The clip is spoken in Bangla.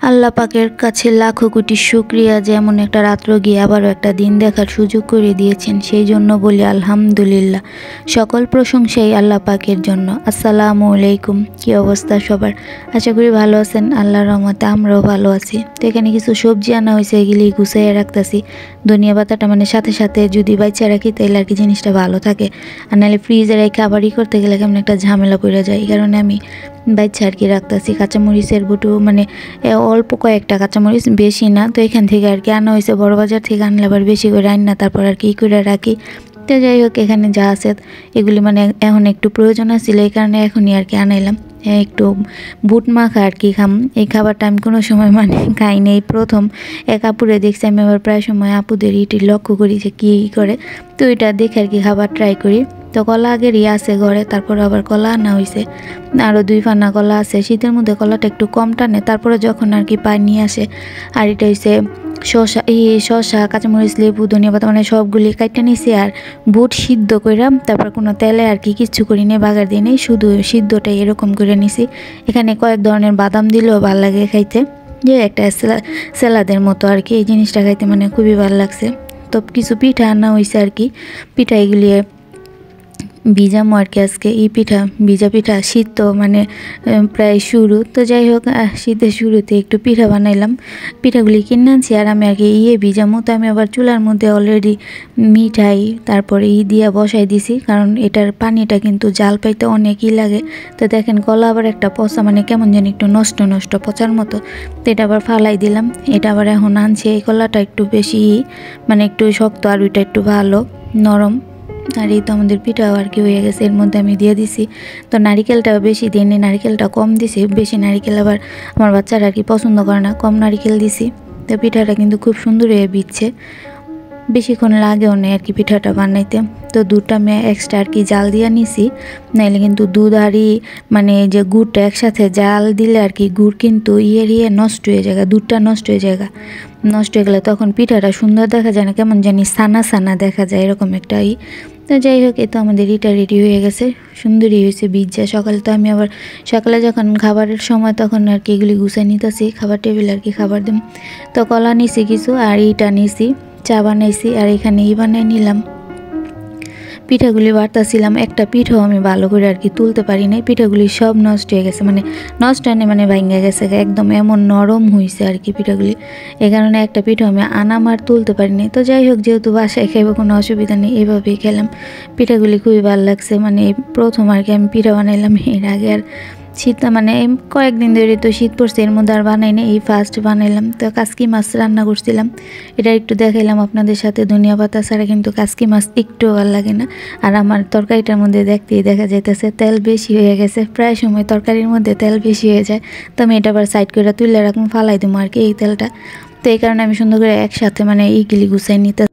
আল্লাহ পাকের কাছে লাখো কোটি শুকরিয়া যে এমন একটা রাত্র গিয়ে আবারও একটা দিন দেখার সুযোগ করে দিয়েছেন, সেই জন্য বলি আলহামদুলিল্লাহ। সকল প্রশংসাই আল্লাহ পাকের জন্য। আসসালামু আলাইকুম, কী অবস্থা সবার? আশা করি ভালো আছেন। আল্লাহর রহমতে আমরাও ভালো আছি। তো এখানে কিছু সবজি আনা হয়েছে, এগুলি গুছাইয়ে রাখতেছি। ধনিয়া পাতাটা মানে সাথে সাথে যদি বাইচা রাখি তাহলে আর কি জিনিসটা ভালো থাকে, আর নাহলে ফ্রিজে রেখে আবারই করতে গেলে কেমন একটা ঝামেলা পড়ে যায়। এই কারণে আমি বাইচা আর কি রাখতেছি। কাঁচামরিচের বুটো মানে অল্প কয়েকটা কাঁচামরিচ, বেশি না। তো এখান থেকে আর কি আনা হয়েছে, বড় বাজার থেকে আনলে আবার বেশি করে আন না, তারপর আর কি করে রাখি। তো যাই হোক, এখানে যা আছে এগুলি মানে এখন একটু প্রয়োজন ছিল, এই কারণে এখনই আর কি আনাইলাম। একটু বুট মাখা আর কি খাম। এই খাবারটা আমি কোনো সময় মানে খাইনি, এই প্রথম এক আপুরে দেখছি। আমি আবার প্রায় সময় আপুদের ইটি লক্ষ্য করি যে কী করে, তো এটা দেখে আর কি খাবার ট্রাই করি। তো কলা আগেরই আছে ঘরে, তারপর আবার কলা আনা হয়েছে, আরও 2 ফানা কলা আছে। শীতের মধ্যে কলাটা একটু কম টানে, তারপরে যখন আর কি পায় নিয়ে আসে। আর এটা হয়েছে শসা, কাঁচামরিচ, লেবু, ধনিয়া পাতা মানে সবগুলি কাইটে নিছি। আর বুট সিদ্ধ কইরাম, তারপর কোনো তেলে আর কি কিচ্ছু করি নেই, বাগার দিয়ে নেই, শুধু সিদ্ধটাই এরকম করে নিছি। এখানে কয়েক ধরনের বাদাম দিলেও ভালো লাগে খাইতে, যে একটা স্যালাদের মতো আর কি। এই জিনিসটা খাইতে মানে খুবই ভালো লাগছে। তো কিছু পিঠা আনা হয়েছে আর কি, পিঠা এগুলি ভিজামো আর কি আজকে। এই পিঠা ভিজা পিঠা, শীত তো মানে প্রায় শুরু। তো যাই হোক, শীতের শুরুতে একটু পিঠা বানাইলাম। পিঠাগুলি কিনে আনছি আর আমি আর কি ভিজামো। তো আমি আবার চুলার মধ্যে অলরেডি মিঠাই তারপরে দিয়া বসাই দিছি, কারণ এটার পানিটা কিন্তু জাল পাইতে অনেকই লাগে। তো দেখেন কলা আবার একটা পচা, মানে কেমন যেন একটু নষ্ট নষ্ট পচার মতো। তো এটা আবার ফালাই দিলাম। এটা আবার এখন আনছি। এই কলাটা একটু বেশি মানে একটু শক্ত, আর ওইটা একটু ভালো নরম। আর এই তো আমাদের পিঠাও আর কি হয়ে গেছে, এর মধ্যে আমি দিয়ে দিছি। তো নারিকেলটা বেশি দিইনি, নারিকেলটা কম দিছি। বেশি নারিকেল আবার আমার বাচ্চারা আর কি পছন্দ করে না, কম নারিকেল দিছি। তো পিঠাটা কিন্তু খুব সুন্দর হয়ে বিচ্ছে, বেশিক্ষণ লাগেও নেই আর কি পিঠাটা বানাইতে। তো দুধটা আমি এক্সট্রা আর কি জাল দিয়ে নিছি, নাইলে কিন্তু দুধ আরই মানে যে গুড়টা একসাথে জাল দিলে আর কি গুড় কিন্তু নষ্ট হয়ে যায়, দুধটা নষ্ট হয়ে যায়। নষ্ট হয়ে গেলে তখন পিঠাটা সুন্দর দেখা যায় না, কেমন জানি সানা সানা দেখা যায়, এরকম একটা তো যাই হোক, এই তো আমাদের এটা রেডি হয়ে গেছে, সুন্দরই হয়েছে বিজ্জা। সকালে তো আমি আবার সকালে যখন খাবারের সময় তখন আর কি এগুলি গুছিয়ে নিতেছি, খাবার টেবিল আর কি খাবার দিম। তো কলা নিছি কিছু, আর ইটা নিছি, চা বানাইছি, আর এখানে বানিয়ে নিলাম। পিঠাগুলি বাড়তাছিলাম, একটা পিঠাও আমি ভালো করে আর কি তুলতে পারি নাই। পিঠাগুলি সব নষ্ট হয়ে গেছে, মানে নষ্ট হয়নি মানে ভাঙ্গা গেছে একদম, এমন নরম হয়েছে আর কি পিঠাগুলি। এই কারণে একটা পিঠাও আমি আর তুলতে পারিনি। তো যাই হোক, যেহেতু বাসায় খাইব কোনো অসুবিধা নেই, এভাবেই খেলাম। পিঠাগুলি খুবই ভালো লাগছে, মানে প্রথম আর কি আমি পিঠা বানাইলাম। এর আগে আর শীত মানে কয়েকদিন ধরে তো শীত পড়ছে, এর মধ্যে আর বানাইনি, এই ফার্স্ট বানাইলাম। তো কাসকি মাছ রান্না করছিলাম, এটা একটু দেখাইলাম আপনাদের সাথে। ধনিয়া পাতা ছাড়া কিন্তু কাসকি মাছ একটু ভালো লাগে না। আর আমার তরকারিটার মধ্যে দেখতেই দেখা যাইতেছে তেল বেশি হয়ে গেছে, প্রায় সময় তরকারির মধ্যে তেল বেশি হয়ে যায়। তো আমি এটা আবার সাইড করে তুলে রাখুন, ফালাই দেবো আর কি এই তেলটা। তো এই কারণে আমি সুন্দর করে একসাথে মানে এইগুলি গুছাই নিতে